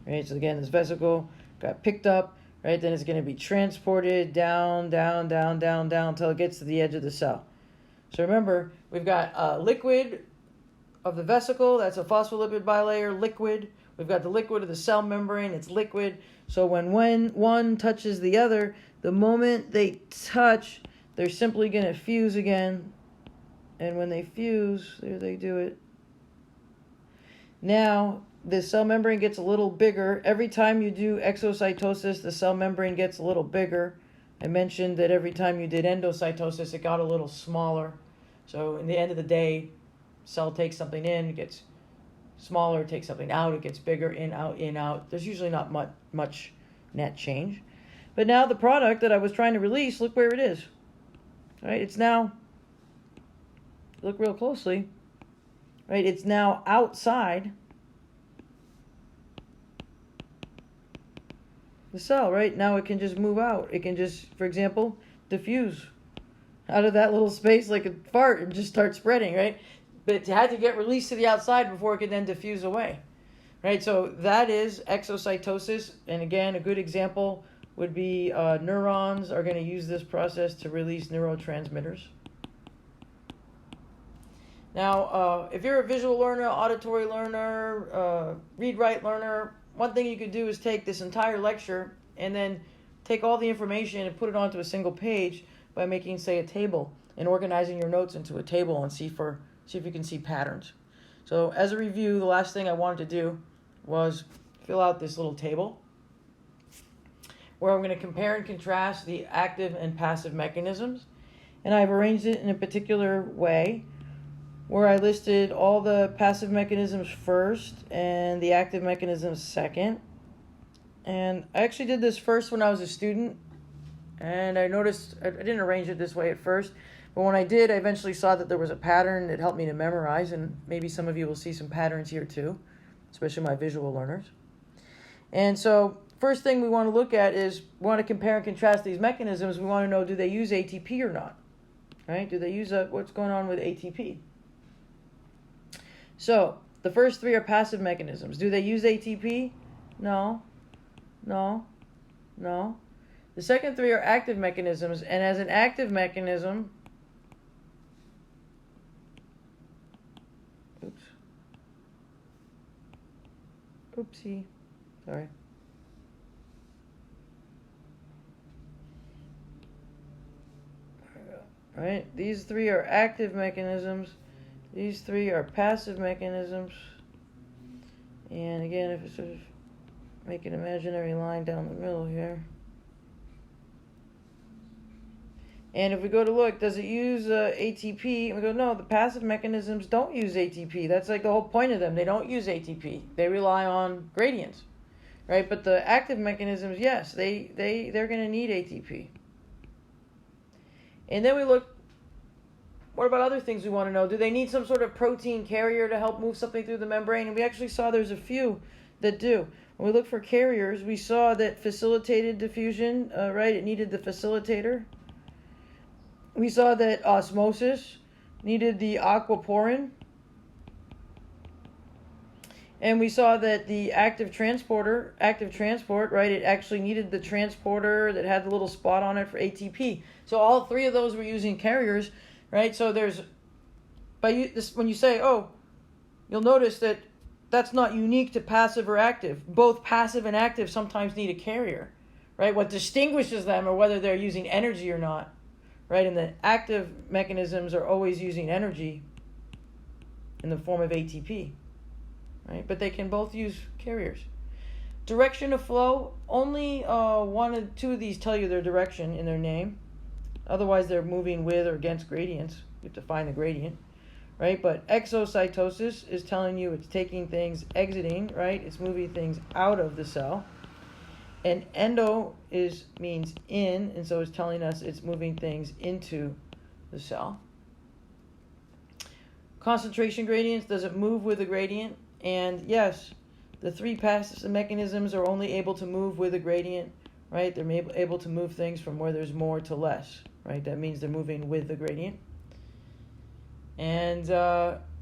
Right, so again, this vesicle got picked up, right? Then it's going to be transported down until it gets to the edge of the cell. So remember, we've got liquid of the vesicle, that's a phospholipid bilayer, liquid. We've got the liquid of the cell membrane, it's liquid. So when one touches the other, the moment they touch, they're simply going to fuse again. And when they fuse, there they do it. Now, the cell membrane gets a little bigger. Every time you do exocytosis, the cell membrane gets a little bigger. I mentioned that every time you did endocytosis, it got a little smaller. So in the end of the day, cell takes something in, it gets smaller, takes something out, it gets bigger, in, out. There's usually not much net change. But now the product that I was trying to release, look where it is. Right? It's now, look real closely, right? It's now outside the cell, right? Now it can just move out. It can just, for example, diffuse out of that little space like a fart and just start spreading, right? But it had to get released to the outside before it could then diffuse away, right? So that is exocytosis. And again, a good example would be neurons are going to use this process to release neurotransmitters. Now, if you're a visual learner, auditory learner, read-write learner, one thing you could do is take this entire lecture and then take all the information and put it onto a single page by making, say, a table and organizing your notes into a table and see if you can see patterns. So as a review, the last thing I wanted to do was fill out this little table where I'm going to compare and contrast the active and passive mechanisms. And I've arranged it in a particular way where I listed all the passive mechanisms first and the active mechanisms second. And I actually did this first when I was a student, and I noticed I didn't arrange it this way at first, but when I did, I eventually saw that there was a pattern that helped me to memorize, and maybe some of you will see some patterns here too, especially my visual learners. And so first thing we want to look at is we want to compare and contrast these mechanisms. We want to know, do they use ATP or not? Right? Do they use what's going on with ATP? So the first three are passive mechanisms. Do they use ATP? No. The second three are active mechanisms, and as an active mechanism, oopsie, sorry. All right, these three are active mechanisms. These three are passive mechanisms. And again, if I sort of make an imaginary line down the middle here. And if we go to look, does it use ATP? And we go, no, the passive mechanisms don't use ATP. That's like the whole point of them. They don't use ATP. They rely on gradients, right? But the active mechanisms, yes, they're going to need ATP. And then we look, what about other things we want to know? Do they need some sort of protein carrier to help move something through the membrane? And we actually saw there's a few that do. When we look for carriers, we saw that facilitated diffusion, right? It needed the facilitator. We saw that osmosis needed the aquaporin. And we saw that the active transport, right, it actually needed the transporter that had the little spot on it for ATP. So all three of those were using carriers, right? So there's, when you say, oh, you'll notice that that's not unique to passive or active. Both passive and active sometimes need a carrier, right? What distinguishes them are whether they're using energy or not, right? And the active mechanisms are always using energy in the form of ATP, right? But they can both use carriers. Direction of flow, only one or two of these tell you their direction in their name. Otherwise, they're moving with or against gradients. You have to find the gradient, right? But exocytosis is telling you it's taking things, exiting, right? It's moving things out of the cell. And endo means in, and so it's telling us it's moving things into the cell. Concentration gradients, does it move with a gradient? And yes, the three passive mechanisms are only able to move with a gradient, right? They're able to move things from where there's more to less, right? That means they're moving with the gradient. And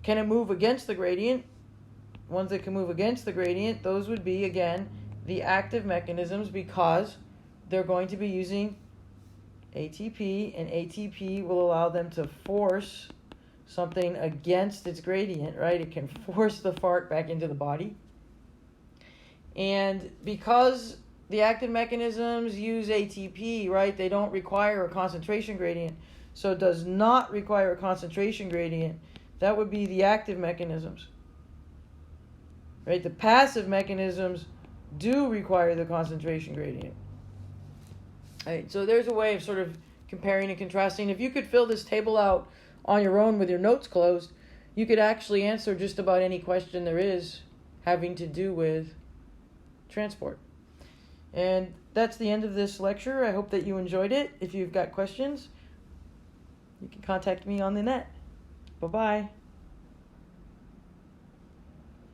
can it move against the gradient? Ones that can move against the gradient, those would be, again, the active mechanisms, because they're going to be using ATP, and ATP will allow them to force something against its gradient, right? It can force the fart back into the body. And because the active mechanisms use ATP, right, they don't require a concentration gradient. So it does not require a concentration gradient. That would be the active mechanisms, right? The passive mechanisms do require the concentration gradient. Right, so there's a way of sort of comparing and contrasting. If you could fill this table out on your own with your notes closed, you could actually answer just about any question there is having to do with transport. And that's the end of this lecture. I hope that you enjoyed it. If you've got questions, you can contact me on the net. Bye-bye.